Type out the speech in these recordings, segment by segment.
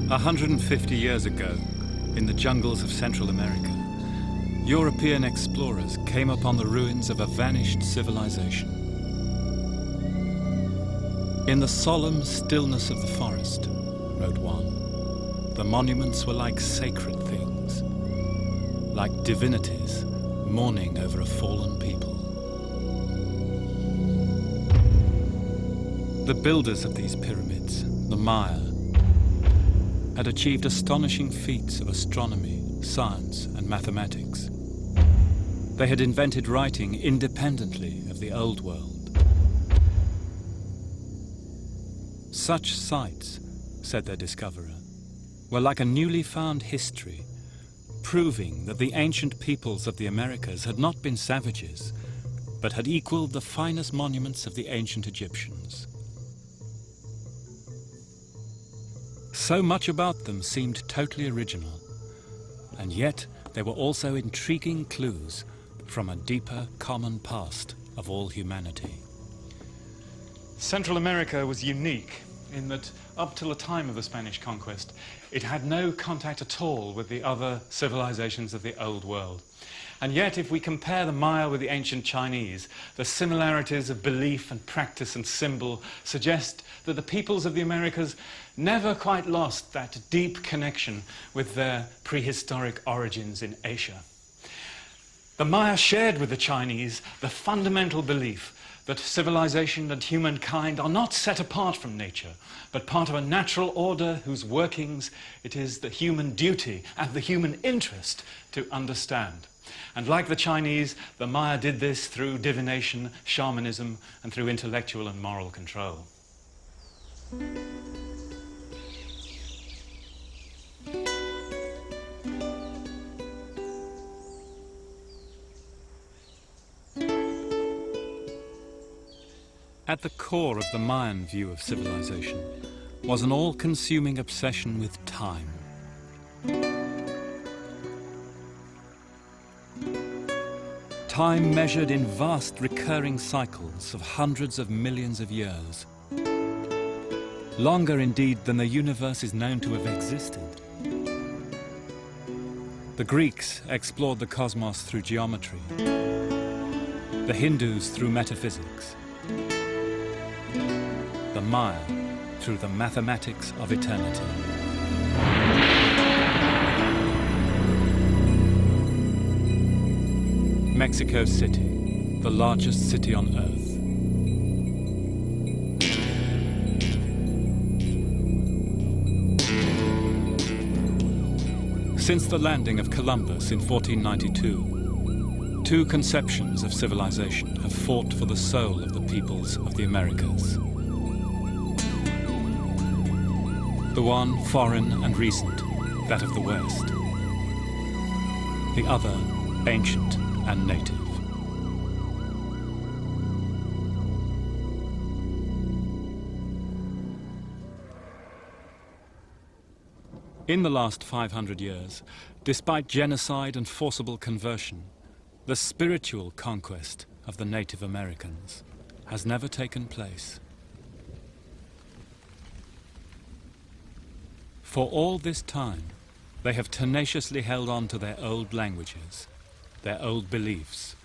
150 years ago, in the jungles of Central America, European explorers came upon the ruins of a vanished civilization. In the solemn stillness of the forest, wrote one, the monuments were like sacred things, like divinities mourning over a fallen people. The builders of these pyramids, the Maya, had achieved astonishing feats of astronomy, science, and mathematics. They had invented writing independently of the old world. Such sites, said their discoverer, were like a newly found history, proving that the ancient peoples of the Americas had not been savages, but had equaled the finest monuments of the ancient Egyptians. So much about them seemed totally original, and yet they were also intriguing clues from a deeper common past of all humanity. Central America was unique in that up till the time of the Spanish conquest, it had no contact at all with the other civilizations of the old world. And yet, if we compare the Maya with the ancient Chinese, the similarities of belief and practice and symbol suggest that the peoples of the Americas never quite lost that deep connection with their prehistoric origins in Asia. The Maya shared with the Chinese the fundamental belief that civilization and humankind are not set apart from nature, but part of a natural order whose workings it is the human duty and the human interest to understand. And like the Chinese, the Maya did this through divination, shamanism, and through intellectual and moral control. At the core of the Mayan view of civilization was an all-consuming obsession with time. Time measured in vast recurring cycles of hundreds of millions of years. Longer indeed than the universe is known to have existed. The Greeks explored the cosmos through geometry, the Hindus through metaphysics, the Maya through the mathematics of eternity. Mexico City, the largest city on Earth. Since the landing of Columbus in 1492, two conceptions of civilization have fought for the soul of the peoples of the Americas. The one foreign and recent, that of the West. The other ancient and native. In the last 500 years, despite genocide and forcible conversion, the spiritual conquest of the Native Americans has never taken place. For all this time, they have tenaciously held on to their old languages, their old beliefs,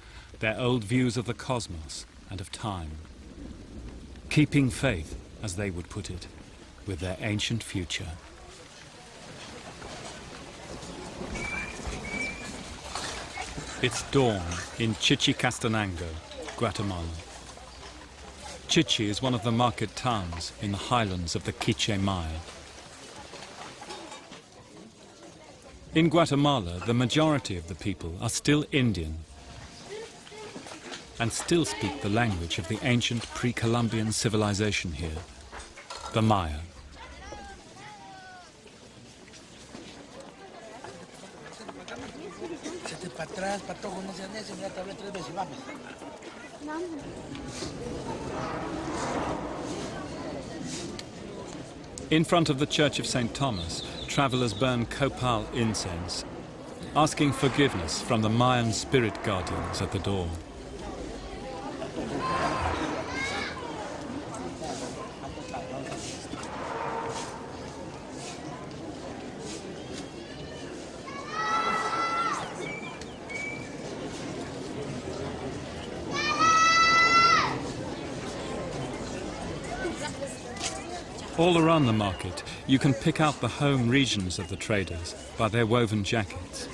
their old views of the cosmos and of time, keeping faith, as they would put it, with their ancient future. It's dawn in Chichicastenango, Guatemala. Chichi is one of the market towns in the highlands of the Quiche Maya. In Guatemala, the majority of the people are still Indian and still speak the language of the ancient pre-Columbian civilization here, the Maya. In front of the Church of St. Thomas, travelers burn copal incense, asking forgiveness from the Mayan spirit guardians at the door. All around the market, you can pick out the home regions of the traders by their woven jackets.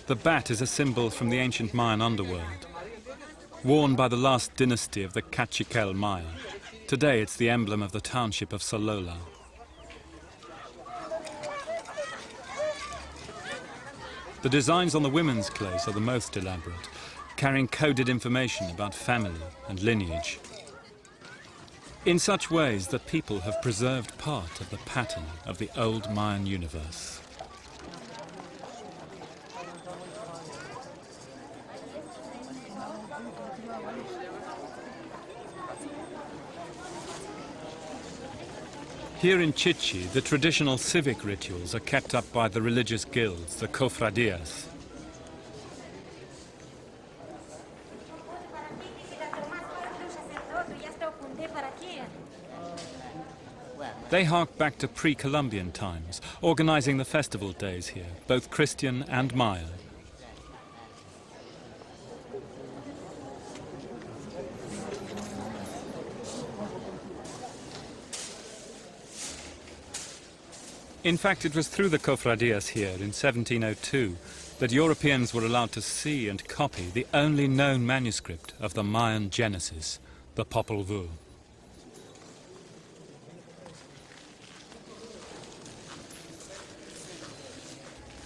The bat is a symbol from the ancient Mayan underworld. Worn by the last dynasty of the Caciquel Maya. Today it's the emblem of the township of Salola. The designs on the women's clothes are the most elaborate, carrying coded information about family and lineage. In such ways that people have preserved part of the pattern of the old Mayan universe. Here in Chichi, the traditional civic rituals are kept up by the religious guilds, the cofradías. They hark back to pre-Columbian times, organizing the festival days here, both Christian and Maya. In fact, it was through the cofradías here in 1702 that Europeans were allowed to see and copy the only known manuscript of the Mayan Genesis, the Popol Vuh.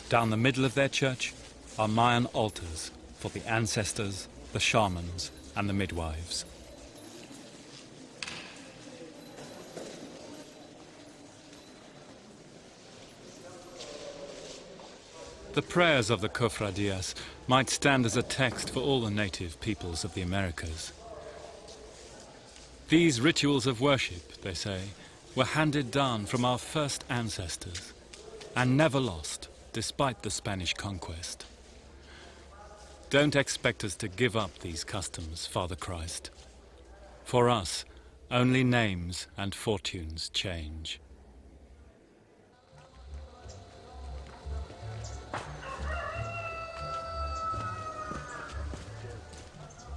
Down the middle of their church are Mayan altars for the ancestors, the shamans, and the midwives. The prayers of the cofradías might stand as a text for all the native peoples of the Americas. These rituals of worship, they say, were handed down from our first ancestors and never lost, despite the Spanish conquest. Don't expect us to give up these customs, Father Christ. For us, only names and fortunes change.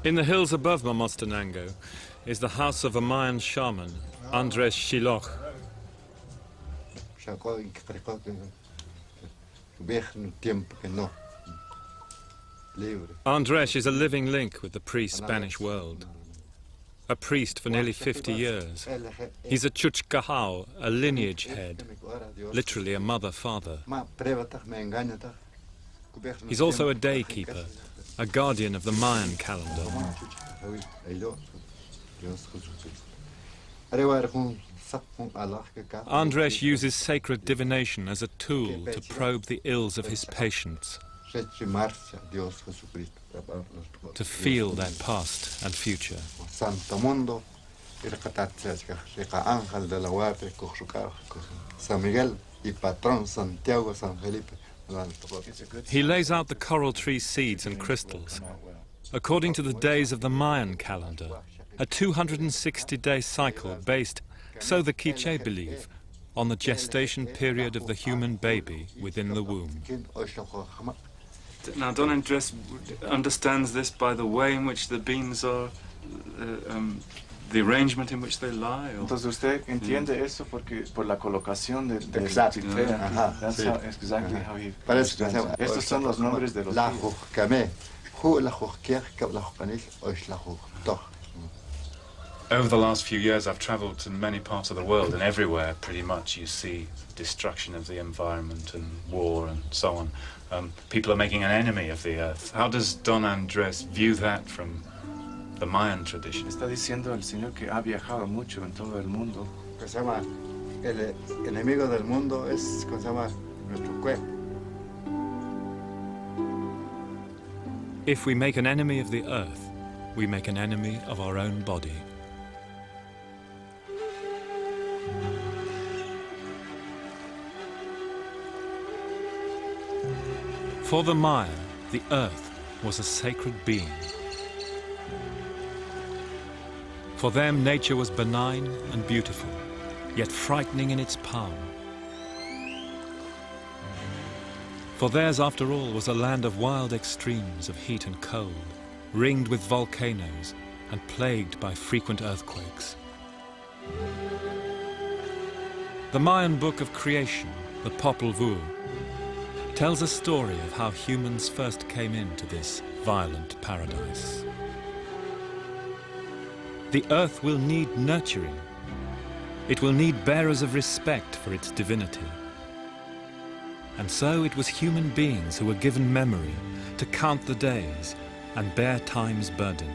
In the hills above Mamostenango is the house of a Mayan shaman, Andres Shiloh. Andres is a living link with the pre-Spanish world. A priest for nearly 50 years. He's a Chuchcahao, a lineage head, literally a mother-father. He's also a day keeper, a guardian of the Mayan calendar. Andres uses sacred divination as a tool to probe the ills of his patients, to feel their past and future. He lays out the coral tree seeds and crystals. According to the days of the Mayan calendar, a 260-day cycle based, so the Quiche believe, on the gestation period of the human baby within the womb. Now, Don Andres understands this by the way in which the beans are, the arrangement in which they lie. Or? Entonces usted entiende eso porque por la colocación de exactly. That's how, exactly how he understands it. Estos son los nombres de los Over the last few years, I've traveled to many parts of the world, and everywhere, pretty much, you see destruction of the environment and war and so on. People are making an enemy of the earth. How does Don Andres view that from the Mayan tradition? Está diciendo el Señor que ha viajado mucho en todo el mundo. Que se llama el enemigo del mundo es que se llama nuestro cuerpo. If we make an enemy of the earth, we make an enemy of our own body. For the Maya, the earth was a sacred being. For them, nature was benign and beautiful, yet frightening in its power. For theirs, after all, was a land of wild extremes of heat and cold, ringed with volcanoes and plagued by frequent earthquakes. The Mayan book of creation, the Popol Vuh, tells a story of how humans first came into this violent paradise. The earth will need nurturing. It will need bearers of respect for its divinity. And so it was human beings who were given memory to count the days and bear time's burden.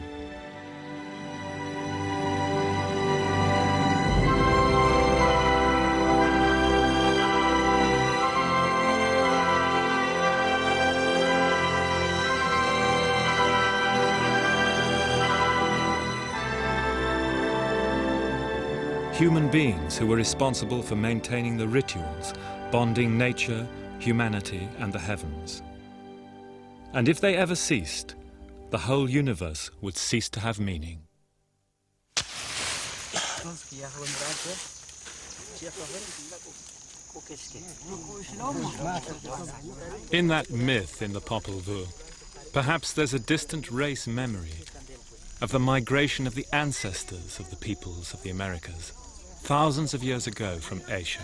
Human beings who were responsible for maintaining the rituals, bonding nature, humanity, and the heavens. And if they ever ceased, the whole universe would cease to have meaning. In that myth in the Popol Vuh, perhaps there's a distant race memory of the migration of the ancestors of the peoples of the Americas, thousands of years ago from Asia.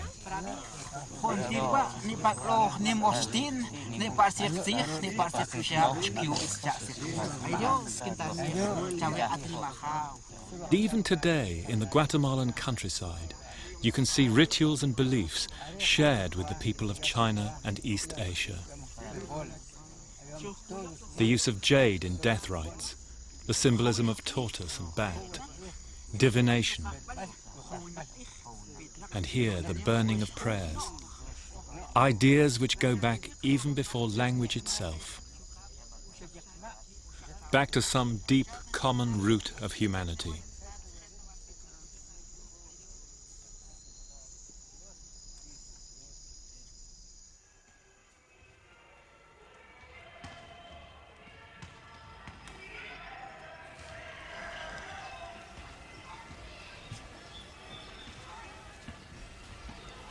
Even today, in the Guatemalan countryside, you can see rituals and beliefs shared with the people of China and East Asia. The use of jade in death rites, the symbolism of tortoise and bat, divination, and here the burning of prayers, ideas which go back even before language itself, back to some deep common root of humanity.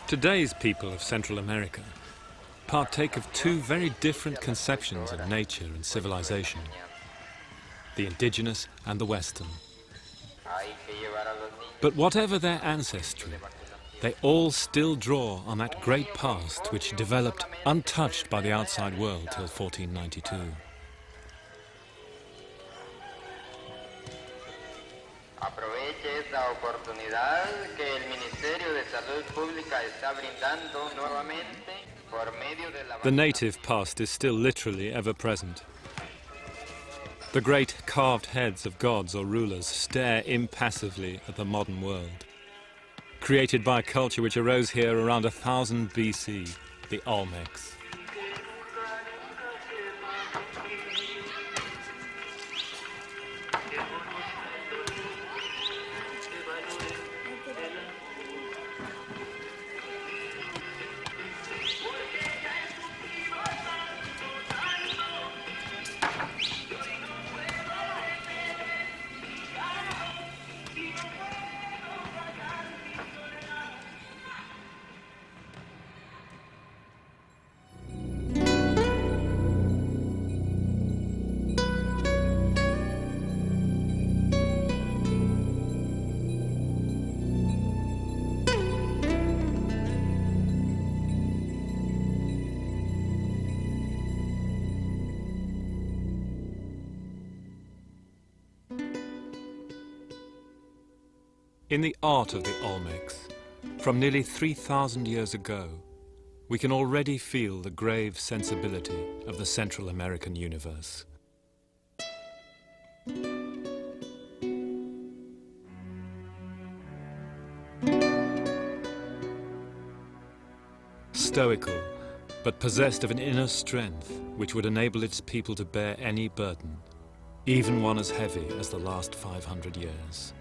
Today's people of Central America partake of two very different conceptions of nature and civilization, the indigenous and the Western. But whatever their ancestry, they all still draw on that great past which developed untouched by the outside world till 1492. Aproveche esta oportunidad que el Ministerio de Salud Pública está brindando nuevamente por medio de la... The native past is still literally ever present. The great carved heads of gods or rulers stare impassively at the modern world, created by a culture which arose here around 1000 BC, the Olmecs. In the art of the Olmecs, from nearly 3,000 years ago, we can already feel the grave sensibility of the Central American universe. Stoical, but possessed of an inner strength which would enable its people to bear any burden, even one as heavy as the last 500 years.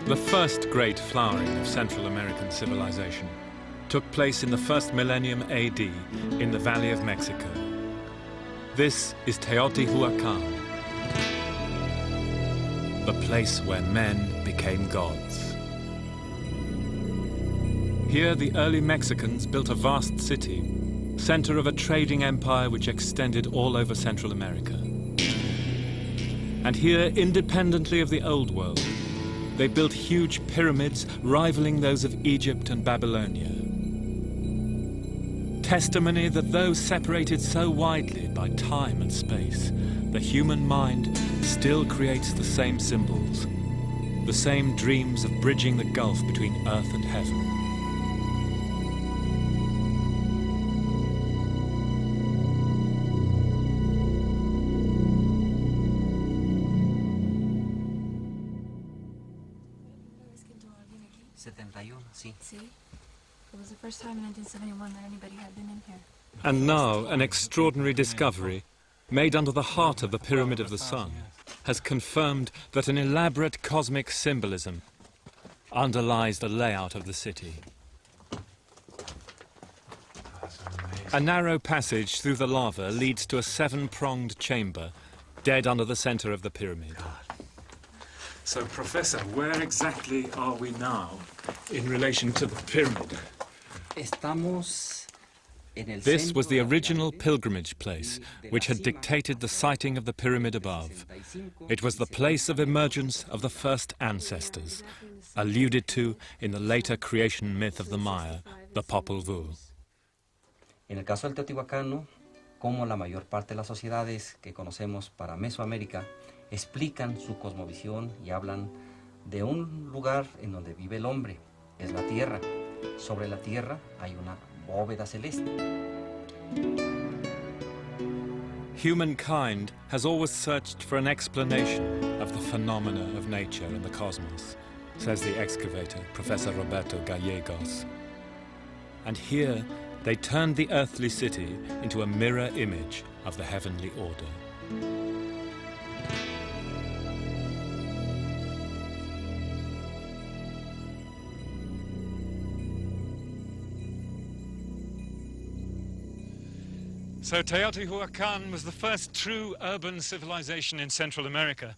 The first great flowering of Central American civilization took place in the first millennium AD in the Valley of Mexico. This is Teotihuacan. the place where men became gods. Here the early Mexicans built a vast city, center of a trading empire which extended all over Central America. And here, independently of the Old World, they built huge pyramids rivaling those of Egypt and Babylonia. Testimony that though separated so widely by time and space, the human mind still creates the same symbols, the same dreams of bridging the gulf between earth and heaven. See? It was the first time in 1971 that anybody had been in here. And now an extraordinary discovery, made under the heart of the Pyramid of the Sun, has confirmed that an elaborate cosmic symbolism underlies the layout of the city. A narrow passage through the lava leads to a 7-pronged chamber, dead under the center of the pyramid. So, Professor, where exactly are we now in relation to the pyramid? This was the original pilgrimage place, which had dictated the siting of the pyramid above. It was the place of emergence of the first ancestors, alluded to in the later creation myth of the Maya, the Popol Vuh. En el caso del teotihuacano, como la mayor parte de las sociedades que conocemos para Mesoamérica, explican su cosmovisión y hablan de un lugar en donde vive el hombre, es la tierra. Sobre la tierra hay una bóveda celeste. Humankind has always searched for an explanation of the phenomena of nature and the cosmos, says the excavator, Professor Roberto Gallegos. And here they turned the earthly city into a mirror image of the heavenly order. So Teotihuacan was the first true urban civilization in Central America.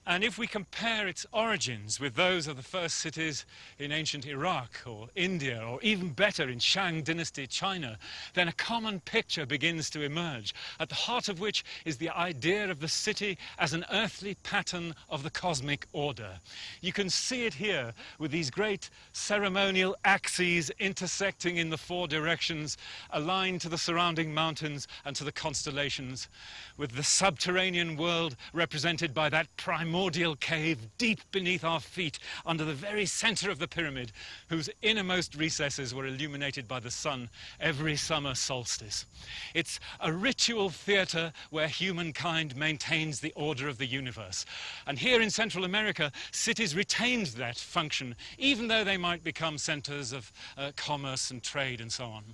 And if we compare its origins with those of the first cities in ancient Iraq or India, or even better in Shang Dynasty China, then a common picture begins to emerge, at the heart of which is the idea of the city as an earthly pattern of the cosmic order. You can see it here with these great ceremonial axes intersecting in the 4 directions, aligned to the surrounding mountains and to the constellations, with the subterranean world represented by that primordial cave deep beneath our feet, under the very center of the pyramid, whose innermost recesses were illuminated by the sun every summer solstice. It's a ritual theater where humankind maintains the order of the universe. And here in Central America, cities retained that function, even though they might become centers of commerce and trade and so on.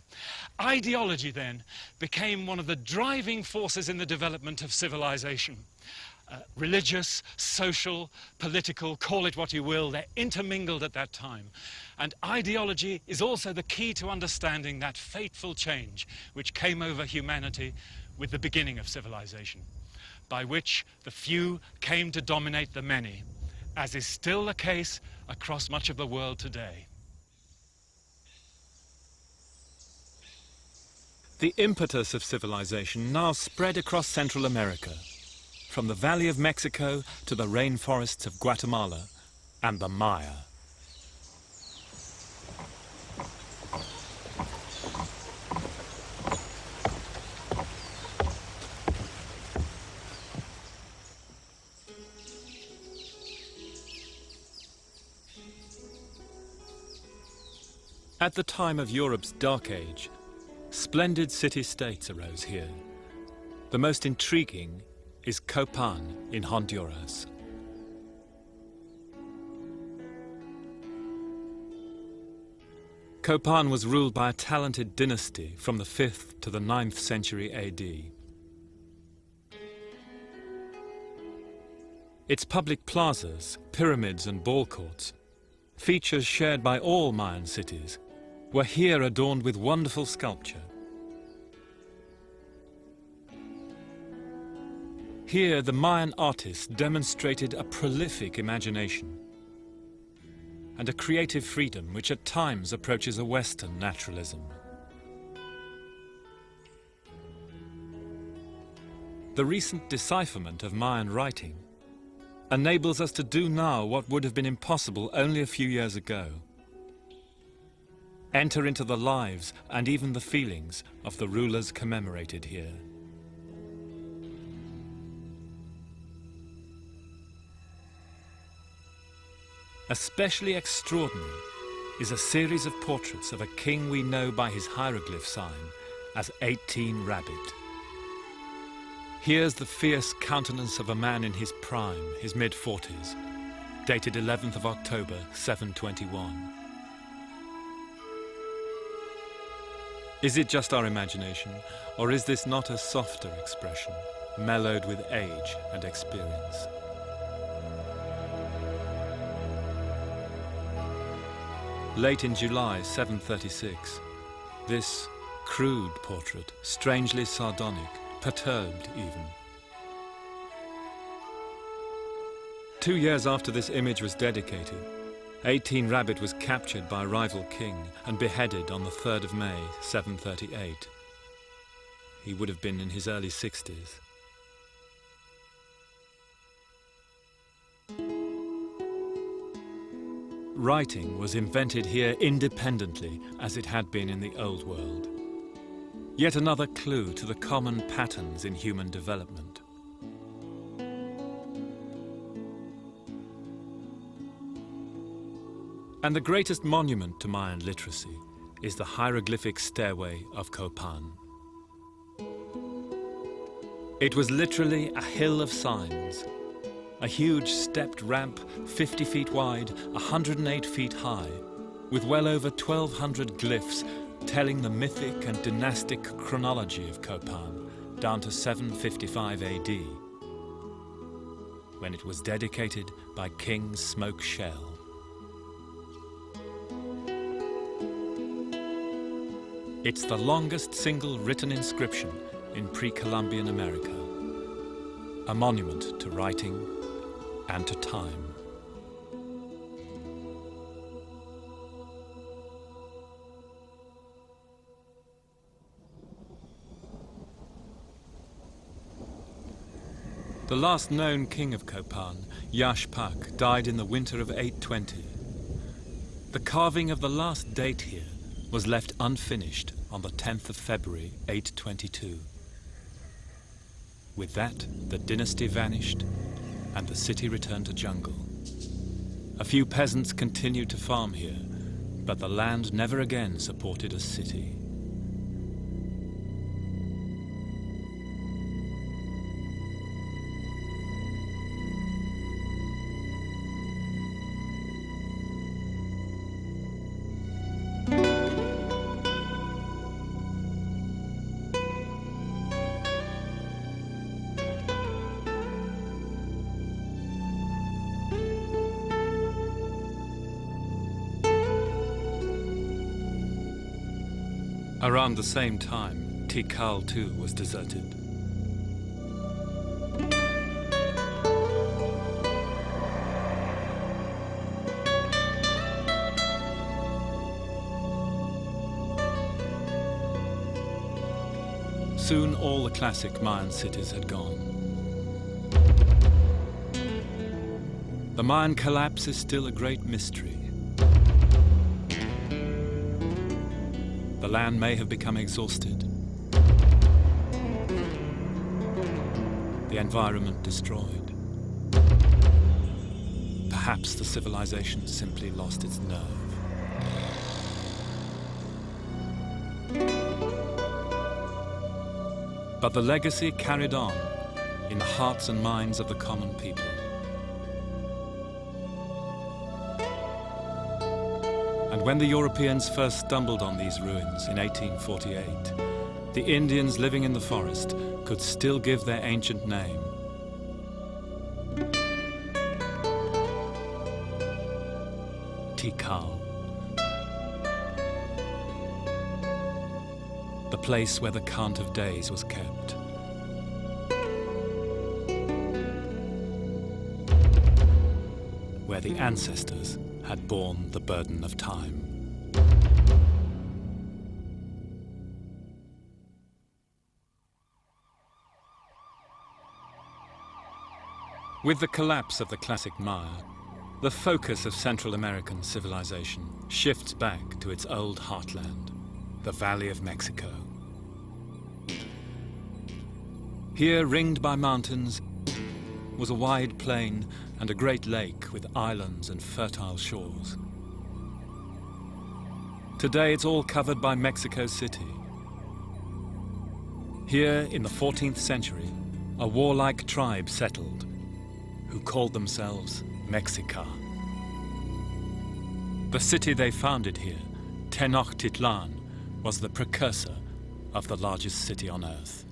Ideology then became one of the driving forces in the development of civilization. Religious, social, political, call it what you will, they're intermingled at that time. And ideology is also the key to understanding that fateful change which came over humanity with the beginning of civilization, by which the few came to dominate the many, as is still the case across much of the world today. The impetus of civilization now spread across Central America, from the Valley of Mexico to the rainforests of Guatemala and the Maya. At the time of Europe's Dark Age, splendid city-states arose here. The most intriguing is Copan in Honduras. Copan was ruled by a talented dynasty from the 5th to the 9th century AD. Its public plazas, pyramids and ball courts, features shared by all Mayan cities, were here adorned with wonderful sculpture. Here, the Mayan artists demonstrated a prolific imagination and a creative freedom which at times approaches a Western naturalism. The recent decipherment of Mayan writing enables us to do now what would have been impossible only a few years ago. Enter into the lives and even the feelings of the rulers commemorated here. Especially extraordinary is a series of portraits of a king we know by his hieroglyph sign as 18 Rabbit. Here's the fierce countenance of a man in his prime, his mid-40s, dated 11th of October, 721. Is it just our imagination, or is this not a softer expression, mellowed with age and experience? Late in July 736, this crude portrait, strangely sardonic, perturbed even. 2 years after this image was dedicated, 18 Rabbit was captured by a rival king and beheaded on the 3rd of May 738. He would have been in his early 60s. Writing was invented here independently as it had been in the Old World. Yet another clue to the common patterns in human development. And the greatest monument to Mayan literacy is the hieroglyphic stairway of Copan. It was literally a hill of signs, a huge stepped ramp 50 feet wide, 108 feet high, with well over 1,200 glyphs telling the mythic and dynastic chronology of Copan down to 755 AD, when it was dedicated by King Smoke Shell. It's the longest single written inscription in pre-Columbian America, a monument to writing and to time. The last known king of Copan, Yashpak, died in the winter of 820. The carving of the last date here was left unfinished on the 10th of February, 822. With that, the dynasty vanished and the city returned to jungle. A few peasants continued to farm here, but the land never again supported a city. Around the same time, Tikal too was deserted. Soon all the classic Mayan cities had gone. The Mayan collapse is still a great mystery. The land may have become exhausted, the environment destroyed. Perhaps the civilization simply lost its nerve. But the legacy carried on in the hearts and minds of the common people. And when the Europeans first stumbled on these ruins in 1848, the Indians living in the forest could still give their ancient name. Tikal. The place where the count of days was kept. where the ancestors had borne the burden of time. With the collapse of the classic Maya, the focus of Central American civilization shifts back to its old heartland, the Valley of Mexico. Here, ringed by mountains, was a wide plain and a great lake with islands and fertile shores. Today it's all covered by Mexico City. Here, in the 14th century, a warlike tribe settled, who called themselves Mexica. The city they founded here, Tenochtitlan, was the precursor of the largest city on earth.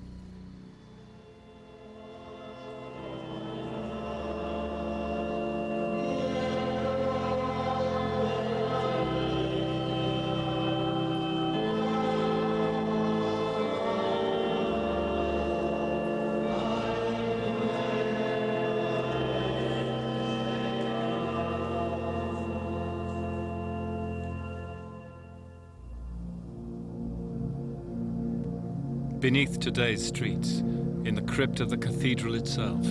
Beneath today's streets, in the crypt of the cathedral itself,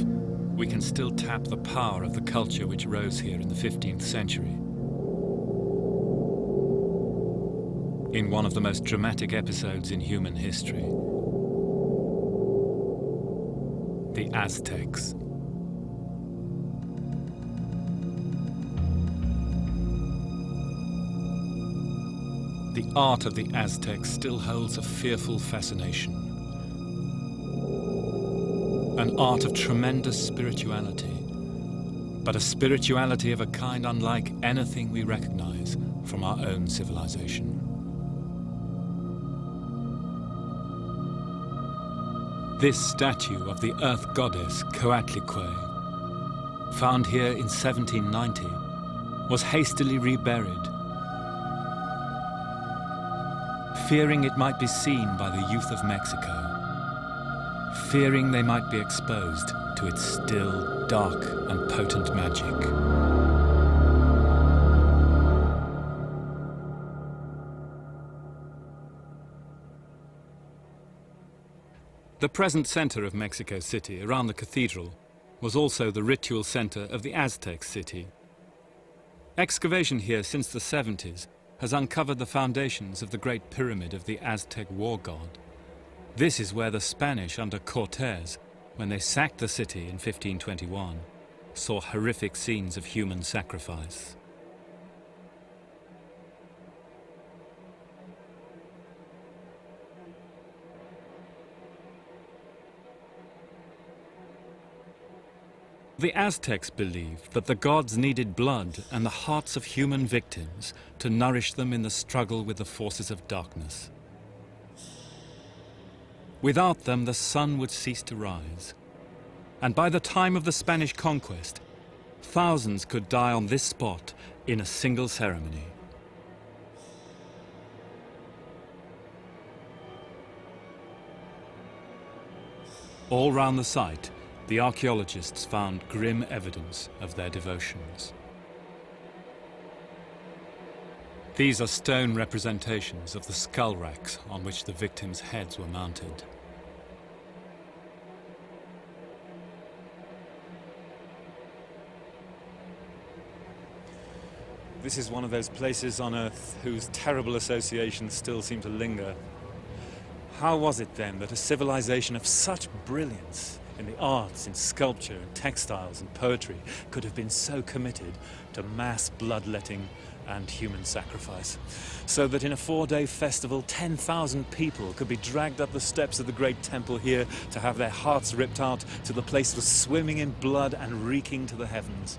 we can still tap the power of the culture which rose here in the 15th century. In one of the most dramatic episodes in human history, the Aztecs. The art of the Aztecs still holds a fearful fascination. An art of tremendous spirituality, but a spirituality of a kind unlike anything we recognize from our own civilization. This statue of the earth goddess Coatlicue, found here in 1790, was hastily reburied, fearing it might be seen by the youth of Mexico, fearing they might be exposed to its still, dark and potent magic. The present center of Mexico City, around the cathedral, was also the ritual center of the Aztec city. Excavation here since the 70s has uncovered the foundations of the Great Pyramid of the Aztec war god. This is where the Spanish under Cortés, when they sacked the city in 1521, saw horrific scenes of human sacrifice. The Aztecs believed that the gods needed blood and the hearts of human victims to nourish them in the struggle with the forces of darkness. Without them, the sun would cease to rise. And by the time of the Spanish conquest, thousands could die on this spot in a single ceremony. All round the site, the archaeologists found grim evidence of their devotions. These are stone representations of the skull racks on which the victims' heads were mounted. This is one of those places on Earth whose terrible associations still seem to linger. How was it then that a civilization of such brilliance in the arts, in sculpture, in textiles and poetry could have been so committed to mass bloodletting and human sacrifice, so that in a 4-day festival 10,000 people could be dragged up the steps of the great temple here to have their hearts ripped out till the place was swimming in blood and reeking to the heavens?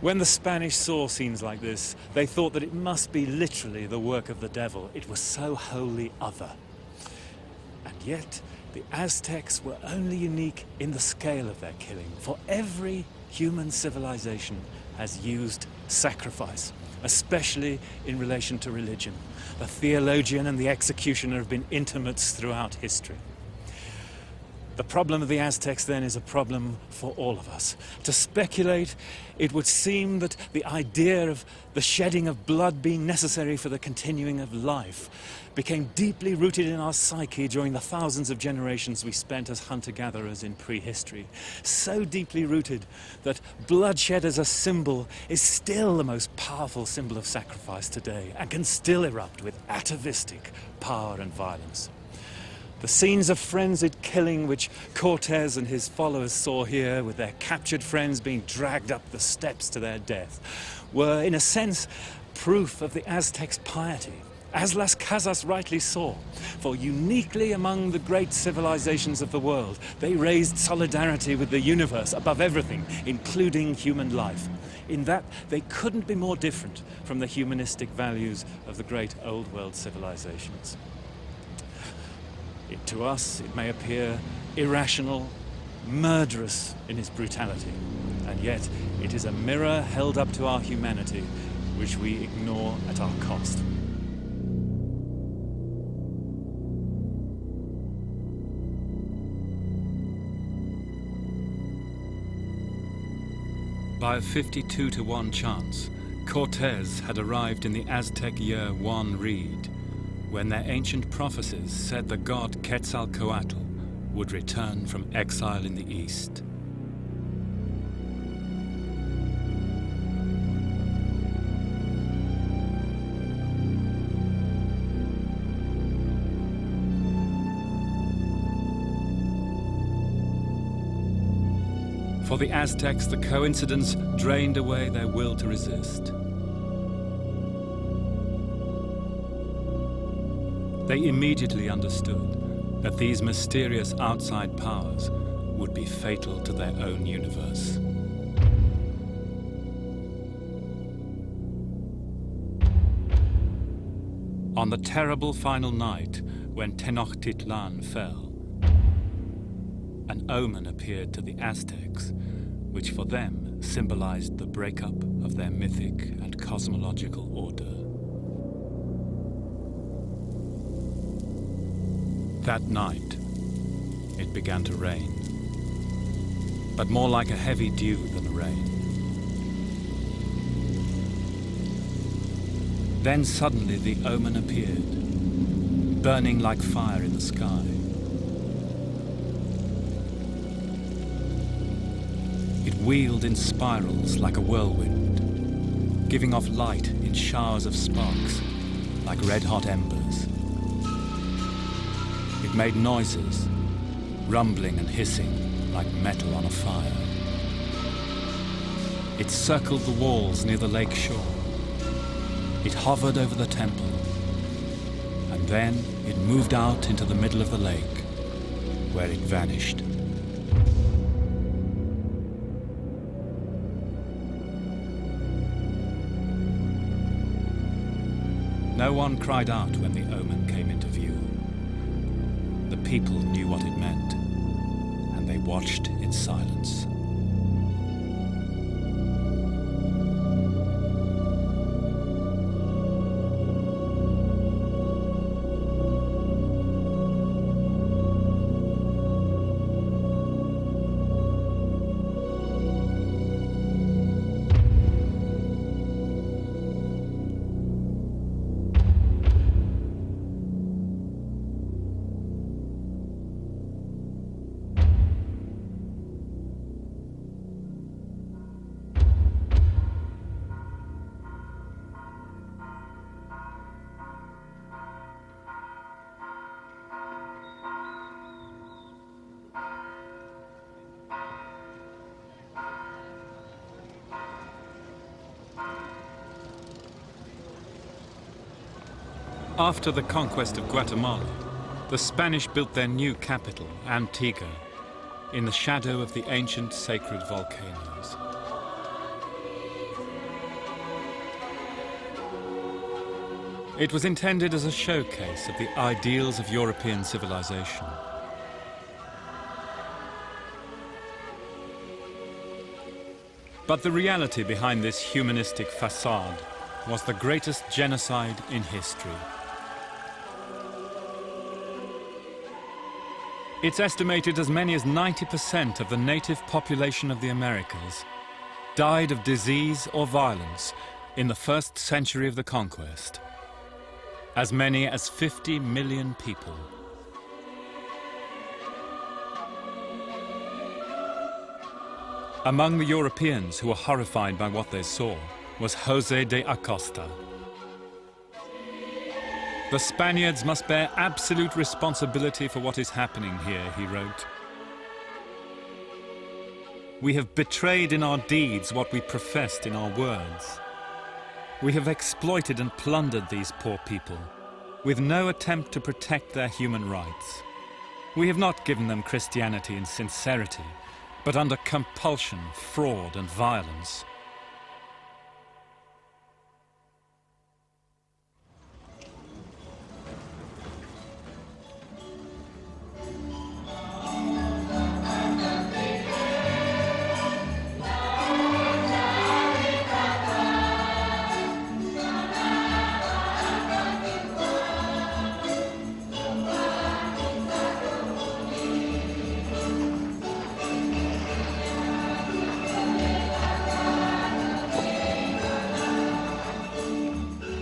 When the Spanish saw scenes like this, they thought that it must be literally the work of the devil. It was so wholly other. And yet the Aztecs were only unique in the scale of their killing, for every human civilization has used sacrifice, especially in relation to religion. The theologian and the executioner have been intimates throughout history. The problem of the Aztecs then is a problem for all of us. To speculate, it would seem that the idea of the shedding of blood being necessary for the continuing of life became deeply rooted in our psyche during the thousands of generations we spent as hunter-gatherers in prehistory. So deeply rooted that bloodshed as a symbol is still the most powerful symbol of sacrifice today and can still erupt with atavistic power and violence. The scenes of frenzied killing which Cortes and his followers saw here, with their captured friends being dragged up the steps to their death, were, in a sense, proof of the Aztecs' piety, as Las Casas rightly saw. For uniquely among the great civilizations of the world, they raised solidarity with the universe above everything, including human life. In that, they couldn't be more different from the humanistic values of the great old world civilizations. To us, it may appear irrational, murderous in its brutality, and yet it is a mirror held up to our humanity, which we ignore at our cost. By a 52-to-1 chance, Cortes had arrived in the Aztec year 1 reed, when their ancient prophecies said the god Quetzalcoatl would return from exile in the east. For the Aztecs, the coincidence drained away their will to resist. They immediately understood that these mysterious outside powers would be fatal to their own universe. On the terrible final night when Tenochtitlan fell, an omen appeared to the Aztecs, which for them symbolized the breakup of their mythic and cosmological order. That night, it began to rain, but more like a heavy dew than a rain. Then suddenly the omen appeared, burning like fire in the sky. It wheeled in spirals like a whirlwind, giving off light in showers of sparks like red-hot embers. It made noises, rumbling and hissing like metal on a fire. It circled the walls near the lake shore. It hovered over the temple, and then it moved out into the middle of the lake, where it vanished. No one cried out when the omen came into view. The people knew what it meant, and they watched in silence. After the conquest of Guatemala, the Spanish built their new capital, Antigua, in the shadow of the ancient sacred volcanoes. It was intended as a showcase of the ideals of European civilization. But the reality behind this humanistic facade was the greatest genocide in history. It's estimated as many as 90% of the native population of the Americas died of disease or violence in the first century of the conquest. As many as 50 million people. Among the Europeans who were horrified by what they saw was José de Acosta. The Spaniards must bear absolute responsibility for what is happening here, he wrote. We have betrayed in our deeds what we professed in our words. We have exploited and plundered these poor people, with no attempt to protect their human rights. We have not given them Christianity in sincerity, but under compulsion, fraud and violence.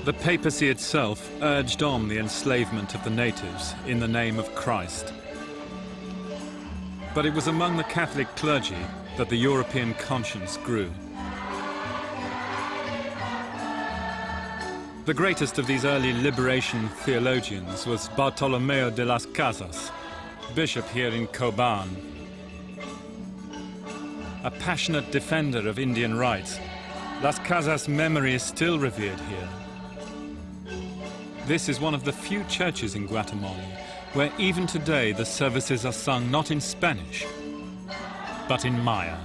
The papacy itself urged on the enslavement of the natives in the name of Christ. But it was among the Catholic clergy that the European conscience grew. The greatest of these early liberation theologians was Bartolomeo de las Casas, bishop here in Coban. A passionate defender of Indian rights, Las Casas' memory is still revered here. This is one of the few churches in Guatemala where even today the services are sung not in Spanish, but in Maya.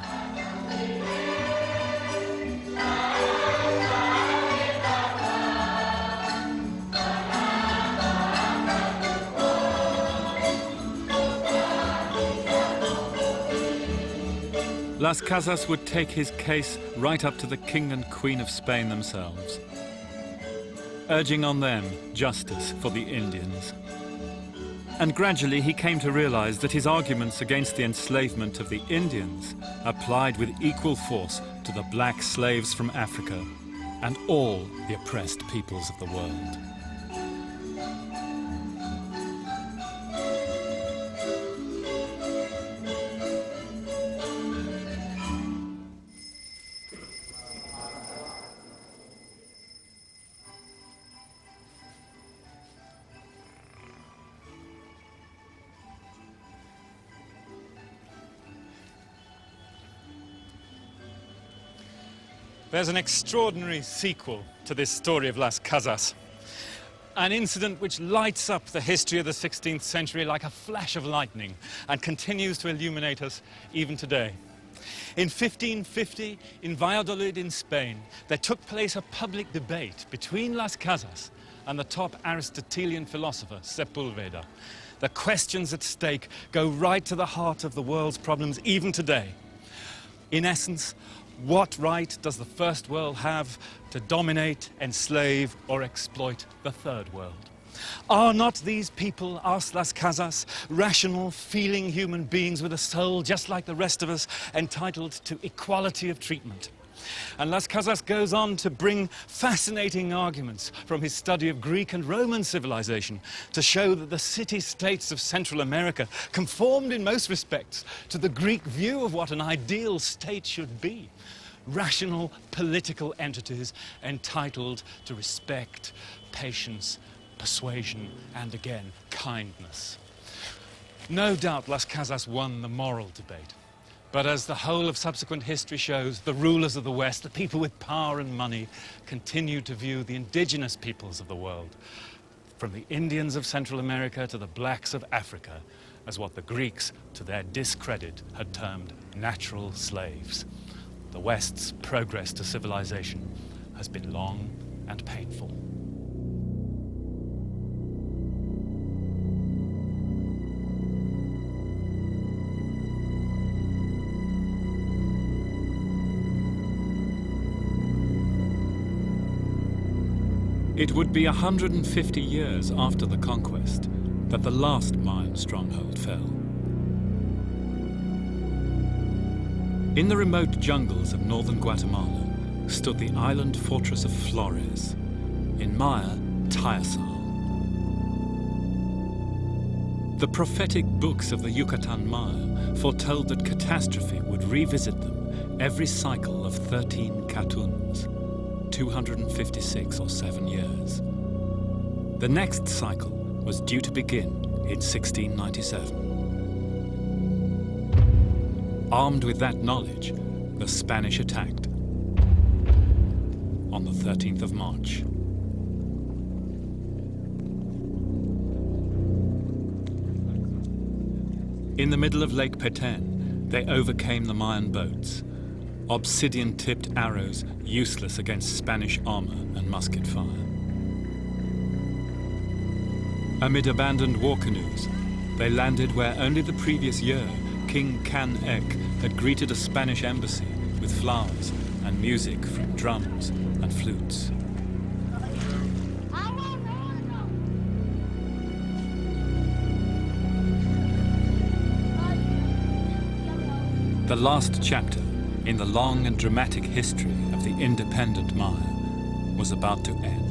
Las Casas would take his case right up to the King and Queen of Spain themselves, urging on them justice for the Indians. And gradually he came to realize that his arguments against the enslavement of the Indians applied with equal force to the black slaves from Africa and all the oppressed peoples of the world. There's an extraordinary sequel to this story of Las Casas. An incident which lights up the history of the 16th century like a flash of lightning and continues to illuminate us even today. In 1550, in Valladolid in Spain, there took place a public debate between Las Casas and the top Aristotelian philosopher, Sepulveda. The questions at stake go right to the heart of the world's problems even today. In essence, what right does the First World have to dominate, enslave, or exploit the Third World? Are not these people, asked Las Casas, rational, feeling human beings with a soul just like the rest of us, entitled to equality of treatment? And Las Casas goes on to bring fascinating arguments from his study of Greek and Roman civilization to show that the city-states of Central America conformed in most respects to the Greek view of what an ideal state should be. Rational political entities entitled to respect, patience, persuasion, and again, kindness. No doubt Las Casas won the moral debate. But as the whole of subsequent history shows, the rulers of the West, the people with power and money, continue to view the indigenous peoples of the world, from the Indians of Central America to the blacks of Africa, as what the Greeks, to their discredit, had termed natural slaves. The West's progress to civilization has been long and painful. It would be 150 years after the conquest that the last Mayan stronghold fell. In the remote jungles of northern Guatemala stood the island fortress of Flores, in Maya, Tayasal. The prophetic books of the Yucatan Maya foretold that catastrophe would revisit them every cycle of 13 katuns, 256 or 7 years. The next cycle was due to begin in 1697. Armed with that knowledge, the Spanish attacked on the 13th of March. In the middle of Lake Petén, they overcame the Mayan boats, obsidian-tipped arrows useless against Spanish armor and musket fire. Amid abandoned war canoes, they landed where only the previous year King Can Ek had greeted a Spanish embassy with flowers and music from drums and flutes. The last chapter in the long and dramatic history of the independent Maya was about to end.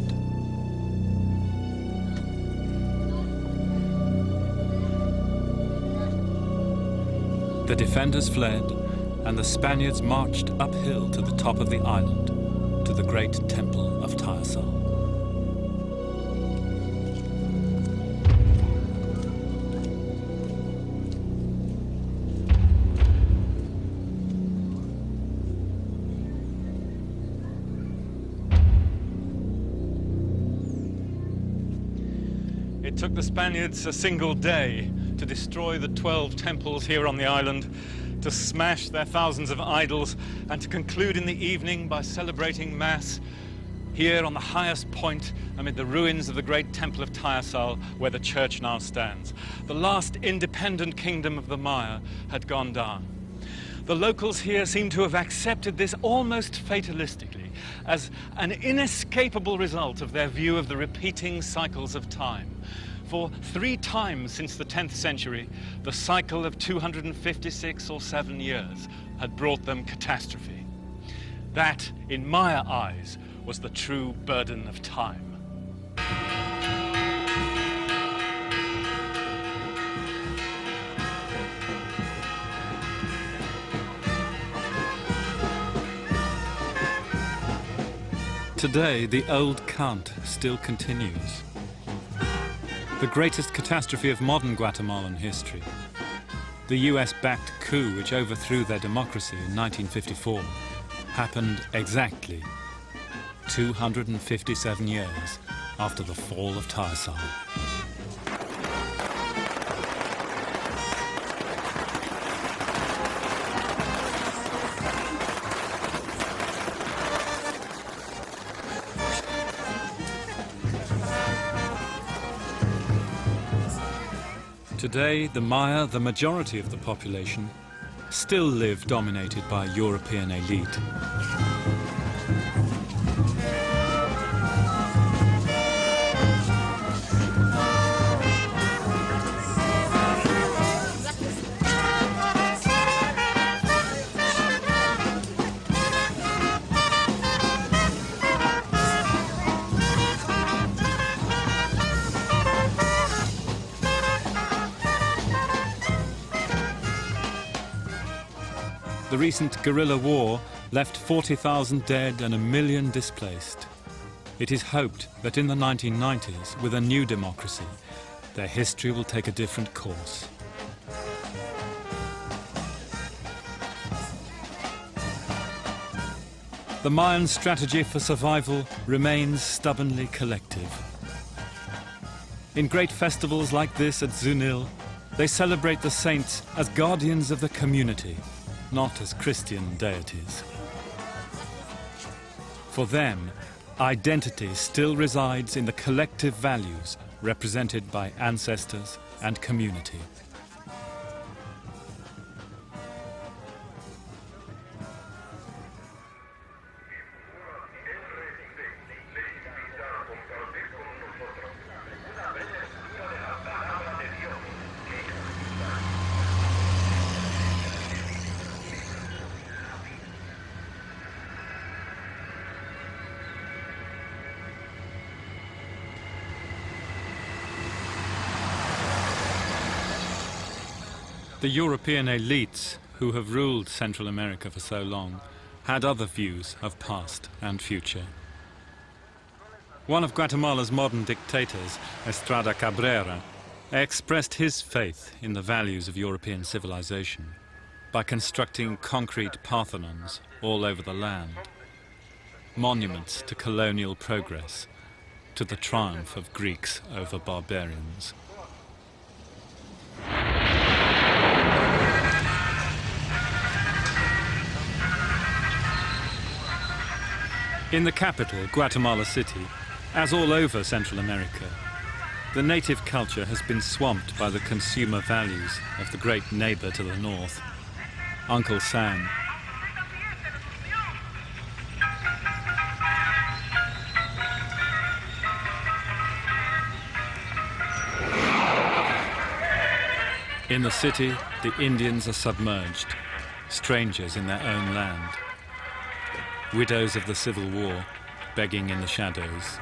The defenders fled, and the Spaniards marched uphill to the top of the island, to the great temple of Tayasal. It took the Spaniards a single day to destroy the 12 temples here on the island, to smash their thousands of idols, and to conclude in the evening by celebrating Mass here on the highest point amid the ruins of the great temple of Tayasal, where the church now stands. The last independent kingdom of the Maya had gone down. The locals here seem to have accepted this almost fatalistically as an inescapable result of their view of the repeating cycles of time. For 3 times since the 10th century, the cycle of 256 or 7 years had brought them catastrophe. That, in Maya eyes, was the true burden of time. Today, the old cant still continues. The greatest catastrophe of modern Guatemalan history, the US-backed coup which overthrew their democracy in 1954, happened exactly 257 years after the fall of Tayasal. Today, the Maya, the majority of the population, still live dominated by European elite. The recent guerrilla war left 40,000 dead and 1 million displaced. It is hoped that in the 1990s, with a new democracy, their history will take a different course. The Mayan strategy for survival remains stubbornly collective. In great festivals like this at Zunil, they celebrate the saints as guardians of the community, not as Christian deities. For them, identity still resides in the collective values represented by ancestors and community. the European elites who have ruled Central America for so long had other views of past and future. One of Guatemala's modern dictators, Estrada Cabrera, expressed his faith in the values of European civilization by constructing concrete Parthenons all over the land, monuments to colonial progress, to the triumph of Greeks over barbarians. In the capital, Guatemala City, as all over Central America, the native culture has been swamped by the consumer values of the great neighbor to the north, Uncle Sam. In the city, the Indians are submerged, strangers in their own land, widows of the Civil War begging in the shadows.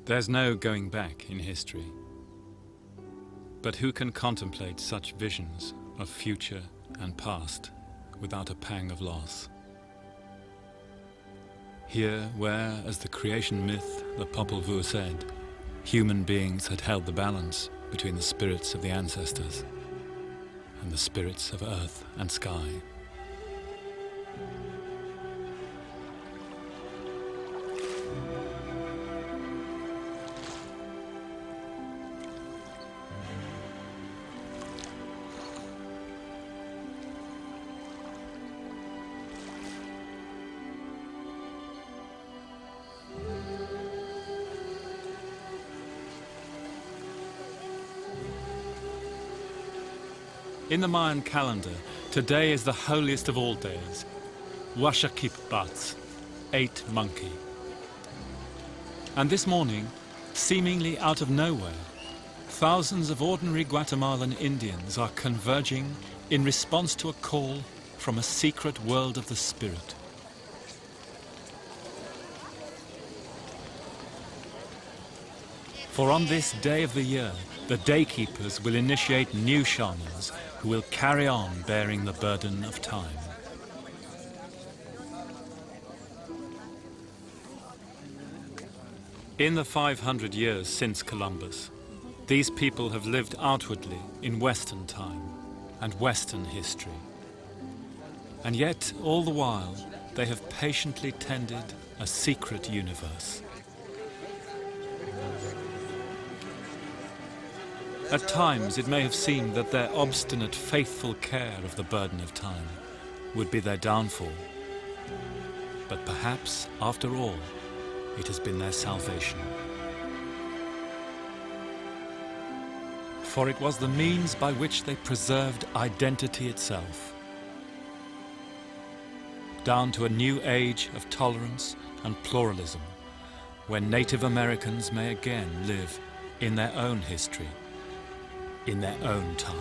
There's no going back in history. But who can contemplate such visions of future and past without a pang of loss? Here, where, as the creation myth, the Popol Vuh said, human beings had held the balance between the spirits of the ancestors and the spirits of earth and sky. In the Mayan calendar, today is the holiest of all days, Huachakipbats, 8 Monkey. And this morning, seemingly out of nowhere, thousands of ordinary Guatemalan Indians are converging in response to a call from a secret world of the spirit. For on this day of the year, the daykeepers will initiate new shamans who will carry on bearing the burden of time. In the 500 years since Columbus, these people have lived outwardly in Western time and Western history. And yet, all the while, they have patiently tended a secret universe. At times, it may have seemed that their obstinate, faithful care of the burden of time would be their downfall. But perhaps, after all, it has been their salvation. For it was the means by which they preserved identity itself, down to a new age of tolerance and pluralism, when Native Americans may again live in their own history, in their own time.